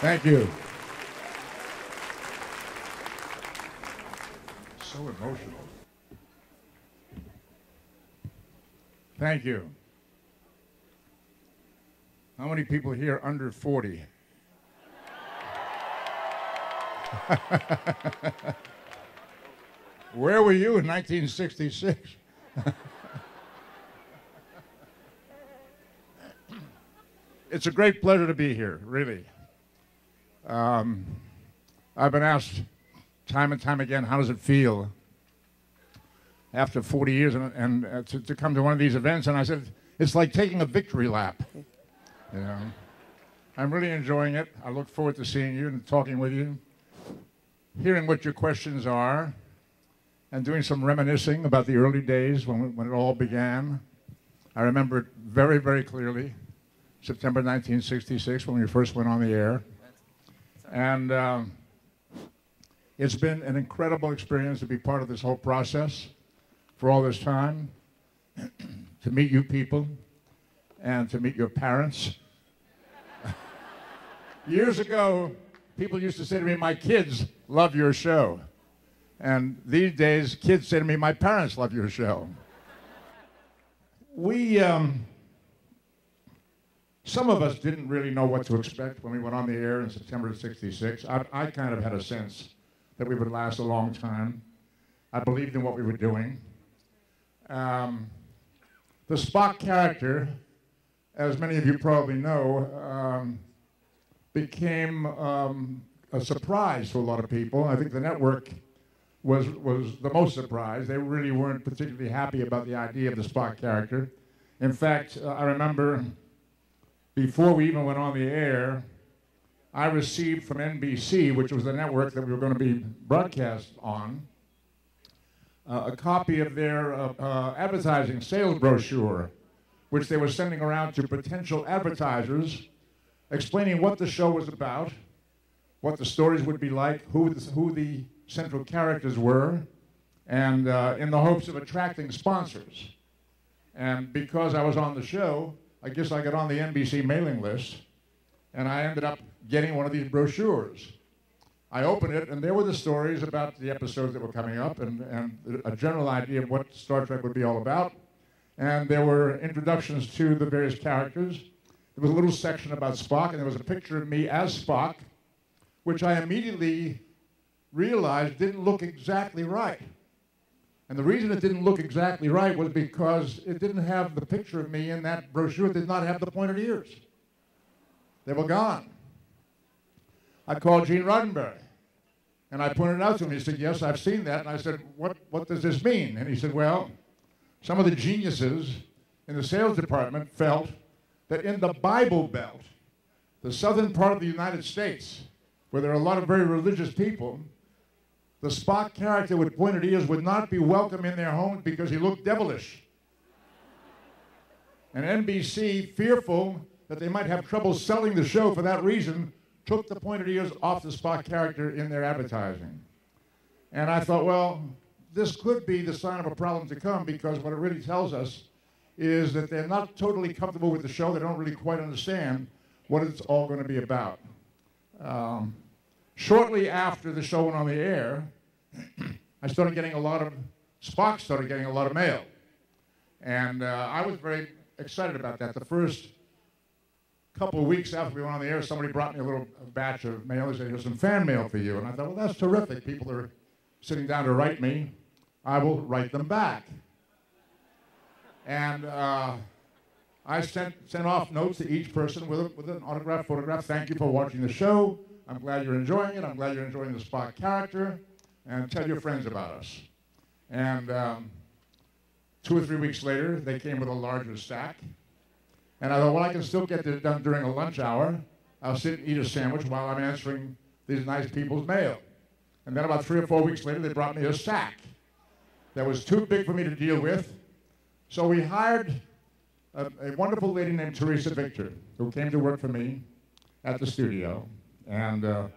Thank you. So emotional. Thank you. How many people here under 40? Where were you in 1966? It's a great pleasure to be here, really. I've been asked time and time again, how does it feel after 40 years and to come to one of these events? And I said, it's like taking a victory lap. You know, I'm really enjoying it. I look forward to seeing you and talking with you, hearing what your questions are, and doing some reminiscing about the early days when it all began. I remember it very, very clearly, September 1966, when we first went on the air. And it's been an incredible experience to be part of this whole process for all this time, to meet you people, and to meet your parents. Years ago, people used to say to me, my kids love your show. And these days, kids say to me, my parents love your show. Some of us didn't really know what to expect when we went on the air in September of '66. I kind of had a sense that we would last a long time. I believed in what we were doing. The Spock character, as many of you probably know, became a surprise to a lot of people. I think the network was the most surprised. They really weren't particularly happy about the idea of the Spock character. In fact, I remember before we even went on the air, I received from NBC, which was the network that we were going to be broadcast on, a copy of their advertising sales brochure, which they were sending around to potential advertisers, explaining what the show was about, what the stories would be like, who the central characters were, and in the hopes of attracting sponsors. And because I was on the show, I guess I got on the NBC mailing list, and I ended up getting one of these brochures. I opened it, and there were the stories about the episodes that were coming up and a general idea of what Star Trek would be all about. And there were introductions to the various characters. There was a little section about Spock, and there was a picture of me as Spock, which I immediately realized didn't look exactly right. And the reason it didn't look exactly right was because it didn't have the picture of me in that brochure. It did not have the pointed ears. They were gone. I called Gene Roddenberry, and I pointed it out to him. He said, yes, I've seen that. And I said, what does this mean? And he said, well, some of the geniuses in the sales department felt that in the Bible Belt, the southern part of the United States, where there are a lot of very religious people, the Spock character with pointed ears would not be welcome in their homes because he looked devilish. And NBC, fearful that they might have trouble selling the show for that reason, took the pointed ears off the Spock character in their advertising. And I thought, well, this could be the sign of a problem to come, because what it really tells us is that they're not totally comfortable with the show. They don't really quite understand what it's all going to be about. Shortly after the show went on the air, Spock started getting a lot of mail. And I was very excited about that. The first couple of weeks after we went on the air, somebody brought me a little batch of mail. They said, here's some fan mail for you. And I thought, well, that's terrific. People are sitting down to write me. I will write them back. And I sent off notes to each person with an autographed photograph. Thank you for watching the show. I'm glad you're enjoying it. I'm glad you're enjoying the Spock character. And tell your friends about us. And 2 or 3 weeks later, they came with a larger stack. And I thought, well, I can still get this done during a lunch hour. I'll sit and eat a sandwich while I'm answering these nice people's mail. And then about 3 or 4 weeks later, they brought me a sack that was too big for me to deal with. So we hired a wonderful lady named Teresa Victor, who came to work for me at the studio. And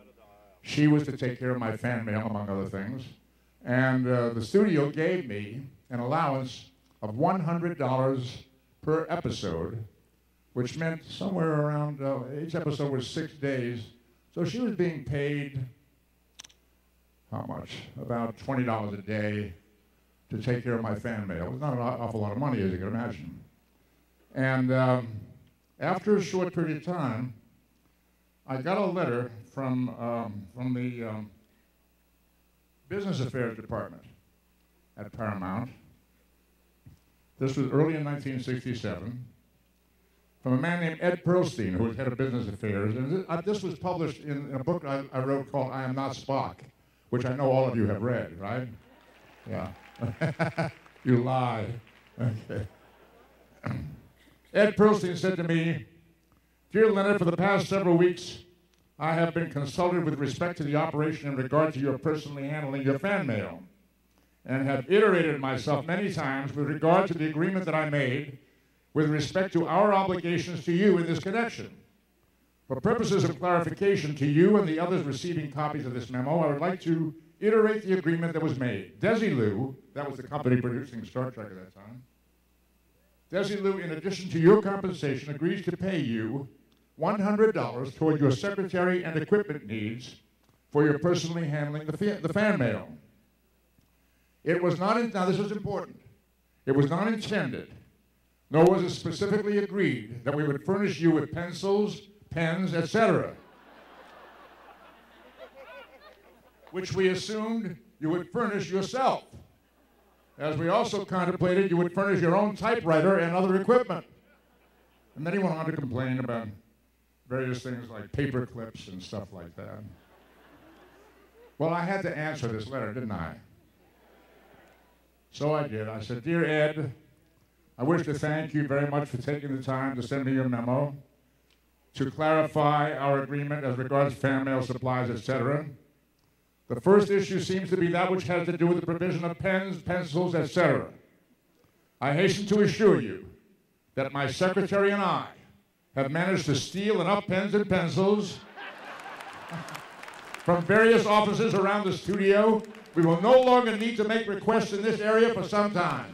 she was to take care of my fan mail, among other things. And the studio gave me an allowance of $100 per episode, which meant somewhere around, each episode was 6 days, So she was being paid, how much? About $20 a day to take care of my fan mail. It was not an awful lot of money, as you can imagine. And after a short period of time, I got a letter from the Business Affairs Department at Paramount. This was early in 1967, from a man named Ed Pearlstein, who was head of Business Affairs. And this was published in a book I wrote called I Am Not Spock, which I know all of you have read, right? Yeah. You lie. Okay. Ed Pearlstein said to me, "Dear Leonard, for the past several weeks, I have been consulted with respect to the operation in regard to your personally handling your fan mail, and have iterated myself many times with regard to the agreement that I made with respect to our obligations to you in this connection. For purposes of clarification to you and the others receiving copies of this memo, I would like to iterate the agreement that was made. Desilu, that was the company producing Star Trek at that time, Desilu, in addition to your compensation, agrees to pay you $100 toward your secretary and equipment needs for your personally handling the fan mail. It was not, now this is important, it was not intended, nor was it specifically agreed, that we would furnish you with pencils, pens, etc., which we assumed you would furnish yourself, as we also contemplated you would furnish your own typewriter and other equipment." And then he went on to complain about various things like paper clips and stuff like that. Well, I had to answer this letter, didn't I? So I did. I said, "Dear Ed, I wish to thank you very much for taking the time to send me your memo to clarify our agreement as regards fan mail supplies, etc. The first issue seems to be that which has to do with the provision of pens, pencils, etc. I hasten to assure you that my secretary and I have managed to steal enough pens and pencils from various offices around the studio. We will no longer need to make requests in this area for some time."